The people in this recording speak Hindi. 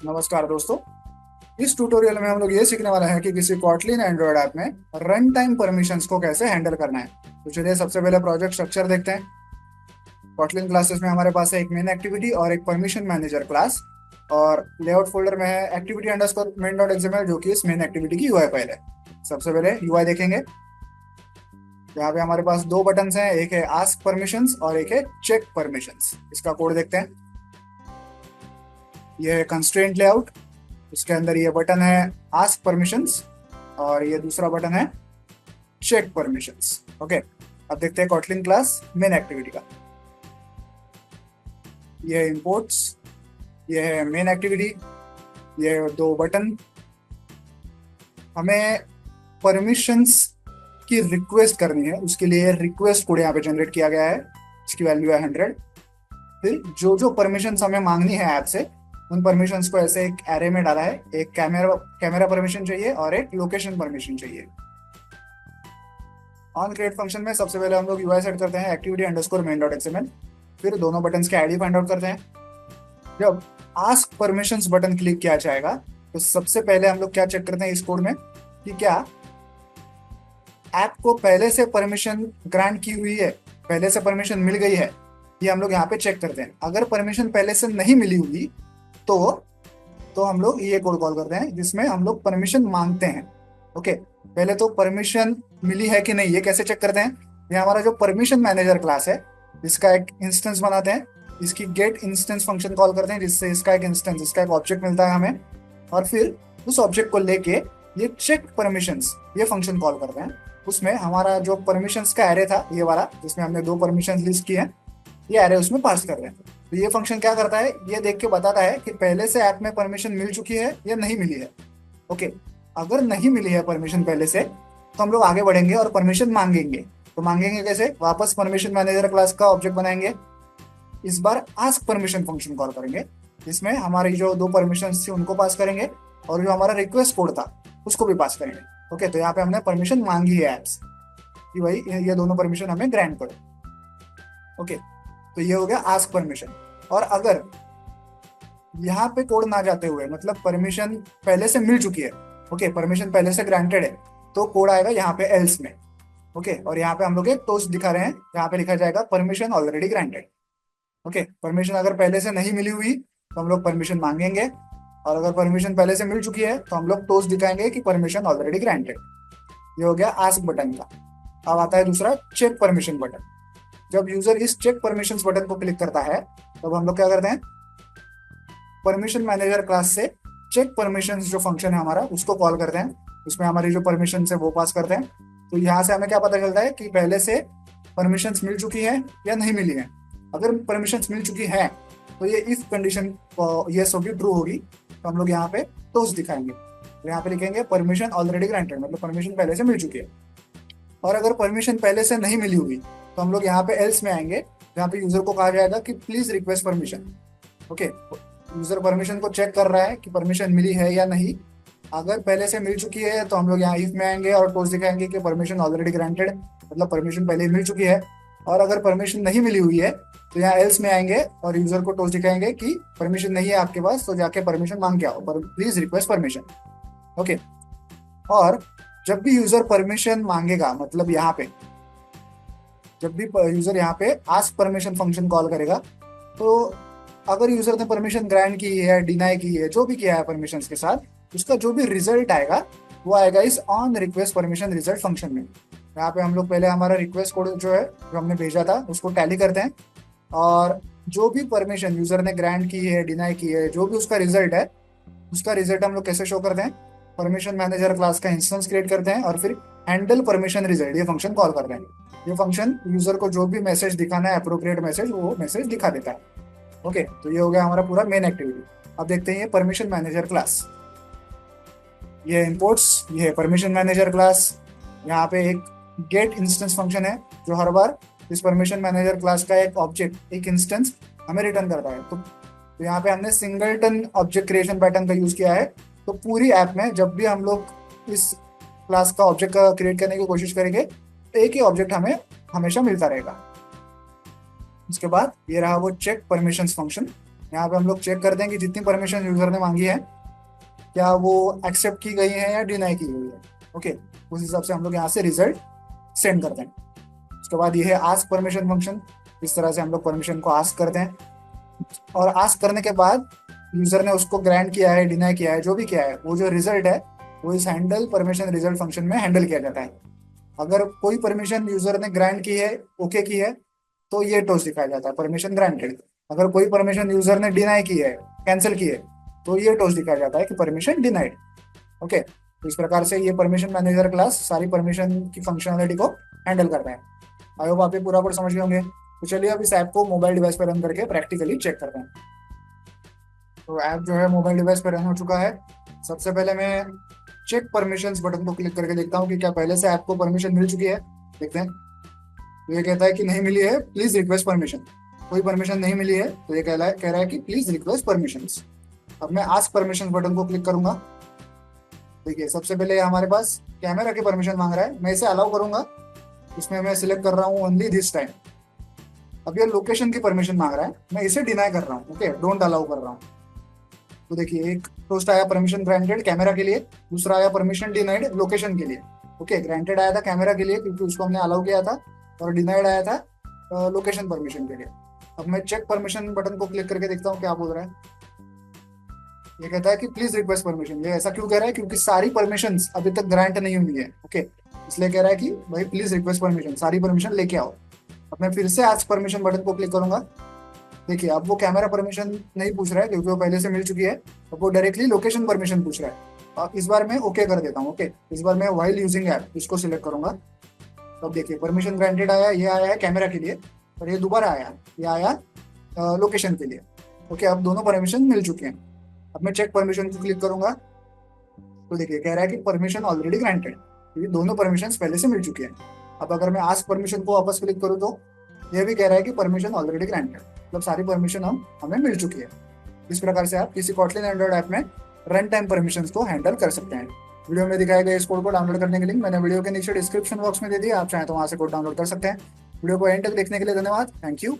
नमस्कार दोस्तों। इस ट्यूटोरियल में हम लोग ये सीखने वाले हैं कि किसी कॉटलिन एंड्रॉयड ऐप में रन टाइम परमिशंस को कैसे हैंडल करना है। तो चलिए सबसे पहले प्रोजेक्ट स्ट्रक्चर देखते हैं। कॉटलिन क्लासेस में हमारे पास है एक मेन एक्टिविटी और एक परमिशन मैनेजर क्लास, और लेआउट फोल्डर में है activity underscore main dot XML, जो कि इस मेन एक्टिविटी की यूआई फाइल है। सबसे पहले यूआई देखेंगे। यहाँ पे हमारे पास दो बटन्स हैं, एक है आस्क परमिशंस और एक है चेक परमिशंस। इसका कोड देखते हैं। यह है कंस्ट्रेंट लेआउट। उसके अंदर ये बटन है आस्क परमिशंस और ये दूसरा बटन है चेक परमिशंस। ओके, अब देखते हैं कॉटलिन क्लास मेन एक्टिविटी का। ये है इंपोर्ट्स, ये है मेन एक्टिविटी, ये है दो बटन। हमें परमिशंस की रिक्वेस्ट करनी है, उसके लिए रिक्वेस्ट कोड यहाँ पे जनरेट किया गया है। इसकी वैल्यू है 100। फिर जो जो परमिशंस हमें मांगनी है ऐप से, उन परमिशंस को ऐसे एक एरे में डाला है। एक कैमरा कैमरा परमिशन चाहिए और एक लोकेशन परमिशन चाहिए। ऑन क्रिएट फंक्शन में सबसे पहले हम लोग यूआई सेट करते हैं activity underscore main dot XML. फिर दोनों बटन्स के आईडी फाइंड आउट करते हैं। जब आस्क परमिशंस बटन क्लिक किया जाएगा तो सबसे पहले हम लोग क्या चेक करते हैं इस कोड में कि क्या ऐप को पहले से परमिशन ग्रांट की हुई है, पहले से परमिशन मिल गई है। ये हम लोग यहाँ पे चेक करते हैं। अगर परमिशन पहले से नहीं मिली हुई तो हम लोग ये कोड कॉल करते हैं जिसमें हम लोग परमिशन मांगते हैं। ओके, पहले तो परमिशन मिली है कि नहीं ये कैसे चेक करते हैं। ये हमारा जो परमिशन मैनेजर क्लास है, इसका एक इंस्टेंस बनाते हैं। इसकी गेट इंस्टेंस फंक्शन कॉल करते हैं, जिससे इसका एक इंस्टेंस, इसका एक ऑब्जेक्ट मिलता है हमें। और फिर उस ऑब्जेक्ट को लेके ये चेक परमिशंस ये फंक्शन कॉल करते हैं। उसमें हमारा जो परमिशंस का एरे था, ये वाला जिसमें हमने दो परमिशन लिस्ट की है, ये एरे उसमें पास कर रहे हैं। तो ये फंक्शन क्या करता है, ये देख के बताता है कि पहले से ऐप में परमिशन मिल चुकी है या नहीं मिली है। ओके, अगर नहीं मिली है परमिशन पहले से, तो हम लोग आगे बढ़ेंगे और परमिशन मांगेंगे। तो मांगेंगे कैसे, वापस परमिशन मैनेजर क्लास का ऑब्जेक्ट बनाएंगे। इस बार आस्क परमिशन फंक्शन कॉल करेंगे, जिसमें हमारी जो दो परमिशन थी उनको पास करेंगे और जो हमारा रिक्वेस्ट कोड था उसको भी पास करेंगे। ओके, तो यहाँ पे हमने परमिशन मांगी है ऐप्स कि भाई ये दोनों परमिशन हमें ग्रांट करो। ओके, तो ये हो गया आस्क परमिशन। और अगर यहाँ पे कोड ना जाते हुए, मतलब परमिशन पहले से मिल चुकी है, ओके, परमिशन पहले से ग्रांटेड है, तो कोड आएगा यहाँ पे एल्स में। ओके, और यहाँ पे हम लोग एक टोस्ट दिखा रहे हैं, यहाँ पे लिखा जाएगा permission already granted. Okay, permission अगर पहले से नहीं मिली हुई तो हम लोग परमिशन मांगेंगे, और अगर परमिशन पहले से मिल चुकी है तो हम लोग टोस्ट दिखाएंगे कि परमिशन ऑलरेडी ग्रांटेड। ये हो गया आस्क बटन का। अब आता है दूसरा चेक परमिशन बटन। जब यूजर इस चेक परमिशंस बटन को क्लिक करता है, तब हम लोग क्या करते हैं, परमिशन मैनेजर क्लास से चेक परमिशंस जो फंक्शन है हमारा, उसको कॉल करते हैं। उसमें हमारी जो परमिशन है वो पास करते हैं। तो यहाँ से हमें क्या पता चलता है कि पहले से परमिशंस मिल चुकी है या नहीं मिली है। अगर परमिशंस मिल चुकी है तो ये इफ कंडीशन यस होगी, ट्रू होगी, तो हम लोग यहाँ पे टोस्ट दिखाएंगे। तो यहाँ पे लिखेंगे परमिशन ऑलरेडी ग्रांटेड, मतलब परमिशन पहले से मिल चुकी है। और अगर परमिशन पहले से नहीं मिली हुई तो हम लोग यहाँ पे एल्स में आएंगे, जहाँ पे यूजर को कहा जाएगा कि please request permission. Okay, user permission को चेक कर रहा है कि परमिशन मिली है या नहीं। अगर पहले से मिल चुकी है तो हम लोग यहाँ इफ में आएंगे और टोस्ट दिखाएंगे कि परमिशन ऑलरेडी ग्रांटेड, मतलब परमिशन पहले ही मिल चुकी है। और अगर परमिशन नहीं मिली हुई है तो यहाँ एल्स में आएंगे और यूजर को टोस्ट दिखाएंगे कि परमिशन नहीं है आपके पास, तो जाके परमिशन मांग के आओ, प्लीज रिक्वेस्ट परमिशन। ओके, और जब भी यूजर परमिशन मांगेगा, मतलब यहाँ पे जब भी यूजर यहाँ पे आस्क परमिशन फंक्शन कॉल करेगा, तो अगर यूजर ने परमिशन ग्रांट की है, डिनाई की है, जो भी किया है परमिशंस के साथ, उसका जो भी रिजल्ट आएगा वो आएगा इस on request permission result function में। यहाँ पे हम लोग पहले हमारा रिक्वेस्ट कोड जो है, जो हमने भेजा था, उसको टैली करते हैं, और जो भी परमिशन यूजर ने ग्रांट की है, डिनाई की है, जो भी उसका रिजल्ट है, उसका रिजल्ट हम लोग कैसे शो करते हैं, परमिशन मैनेजर क्लास का इंस्टेंस क्रिएट करते हैं और फिर हैंडल परमिशन रिजल्ट ये फंक्शन कॉल करते हैं। ये फंक्शन यूजर को जो भी मैसेज दिखाना है, अप्रोप्रिएट मैसेज, वो मैसेज दिखा देता है। ओके, तो ये हो गया हमारा पूरा मेन एक्टिविटी। अब देखते हैं ये परमिशन मैनेजर क्लास। ये इंपोर्ट्स, ये है परमिशन मैनेजर क्लास। यहाँ पे एक गेट इंस्टेंस फंक्शन है जो हर बार इस परमिशन मैनेजर क्लास का एक ऑब्जेक्ट, एक इंस्टेंस हमें रिटर्न करता है। तो यहाँ पे हमने सिंगलटन ऑब्जेक्ट क्रिएशन पैटर्न का यूज किया है। तो पूरी ऐप में जब भी हम लोग इस क्लास का ऑब्जेक्ट का क्रिएट करने की कोशिश करेंगे, तो एक ही ऑब्जेक्ट हमें हमेशा मिलता रहेगा। उसके बाद ये रहा वो चेक परमिशंस फंक्शन। यहाँ पे हम लोग चेक करते हैं कि जितनी परमिशन यूजर ने मांगी है क्या वो एक्सेप्ट की गई है या डिनाई की गई है। ओके, उस हिसाब से हम लोग यहाँ से रिजल्ट सेंड करते हैं। उसके बाद ये है आस्क परमिशन फंक्शन। इस तरह से हम लोग परमिशन को आस्क करते हैं, और आस्क करने के बाद यूजर ने उसको ग्रांट किया है, डिनाई किया है, जो भी किया है, वो जो रिजल्ट है वो इस हैंडल परमिशन रिजल्ट फंक्शन में हैंडल किया जाता है। अगर कोई परमिशन यूजर ने ग्रांट की है, ओके की है, तो ये टोस्ट दिखाया जाता है, परमिशन ग्रांटेड। अगर कोई परमिशन यूजर ने डिनाई की है, कैंसिल की है, तो ये टोस्ट दिखाया जाता है कि परमिशन डिनाइड। ओके, तो इस प्रकार से ये परमिशन मैनेजर क्लास सारी परमिशन की फंक्शनलिटी को हैंडल करता है। आई होप आप ये पूरा कोड समझ गए होंगे। तो चलिए अब इस ऐप को मोबाइल डिवाइस पर रन करके प्रैक्टिकली चेक करते हैं। तो ऐप जो है मोबाइल डिवाइस पर रन हो चुका है। सबसे पहले मैं चेक परमिशंस बटन को क्लिक करके देखता हूँ कि क्या पहले से ऐप को परमिशन मिल चुकी है। देखते हैं। तो ये कहता है कि नहीं मिली है, प्लीज रिक्वेस्ट परमिशन। कोई परमिशन नहीं मिली है, तो ये कह रहा है कि प्लीज रिक्वेस्ट परमिशन। अब मैं आस्क परमिशन बटन को क्लिक करूंगा। देखिए, सबसे पहले हमारे पास कैमरा की परमिशन मांग रहा है, मैं इसे अलाउ करूंगा। इसमें मैं सिलेक्ट कर रहा हूँ ओनली दिस टाइम। अब ये लोकेशन की परमिशन मांग रहा है, मैं इसे डिनाई कर रहा हूँ। ओके, डोंट अलाउ कर रहा हूँ। तो देखिए, एक पोस्ट आया परमिशन ग्रांटेड कैमरा के लिए, दूसरा आया परमिशन डिनाइड लोकेशन के लिए। ओके, ग्रांटेड आया था कैमरा के लिए क्योंकि उसको हमने अलाउ किया था, और डिनाइड आया था लोकेशन परमिशन के लिए। अब मैं चेक परमिशन बटन को क्लिक करके देखता हूँ क्या बोल रहा है। ये कहता है कि प्लीज रिक्वेस्ट परमिशन। ये ऐसा क्यों कह रहा है? क्योंकि सारी परमिशन अभी तक ग्रांट नहीं हुई है। ओके, इसलिए कह रहा है कि भाई प्लीज रिक्वेस्ट परमिशन, सारी परमिशन लेके आओ। अब मैं फिर से आज परमिशन बटन को क्लिक करूंगा। देखिए, अब वो कैमरा परमिशन नहीं पूछ रहा है क्योंकि वो पहले से मिल चुकी है। अब वो डायरेक्टली लोकेशन परमिशन पूछ रहा है। अब इस बार मैं ओके कर देता हूँ। ओके, इस बार मैं व्हाइल यूजिंग ऐप इसको सिलेक्ट करूंगा। तो अब देखिए, परमिशन ग्रांटेड आया, ये आया है कैमरा के लिए, और ये दोबारा आया, ये आया लोकेशन के लिए। ओके, अब दोनों परमिशन मिल चुके हैं। अब मैं चेक परमिशन को क्लिक करूंगा। तो देखिए, कह रहा है कि परमिशन ऑलरेडी ग्रांटेड, क्योंकि दोनों परमिशन पहले से मिल चुकी हैं। अब अगर मैं आस्क परमिशन को वापस क्लिक करूँ तो ये भी कह रहा है कि परमिशन ऑलरेडी ग्रांटेड, मतलब सारी परमिशन हमें मिल चुकी है। इस प्रकार से आप किसी कॉटलिन एंड्रॉइड ऐप में रन टाइम परमिशन को हैंडल कर सकते हैं। वीडियो में दिखाए गए इस कोड को डाउनलोड करने के लिंक मैंने वीडियो के नीचे डिस्क्रिप्शन बॉक्स में दे दिया, आप चाहें तो वहां से कोड डाउनलोड कर सकते हैं। वीडियो को एंड तक देखने के लिए धन्यवाद। Thank you.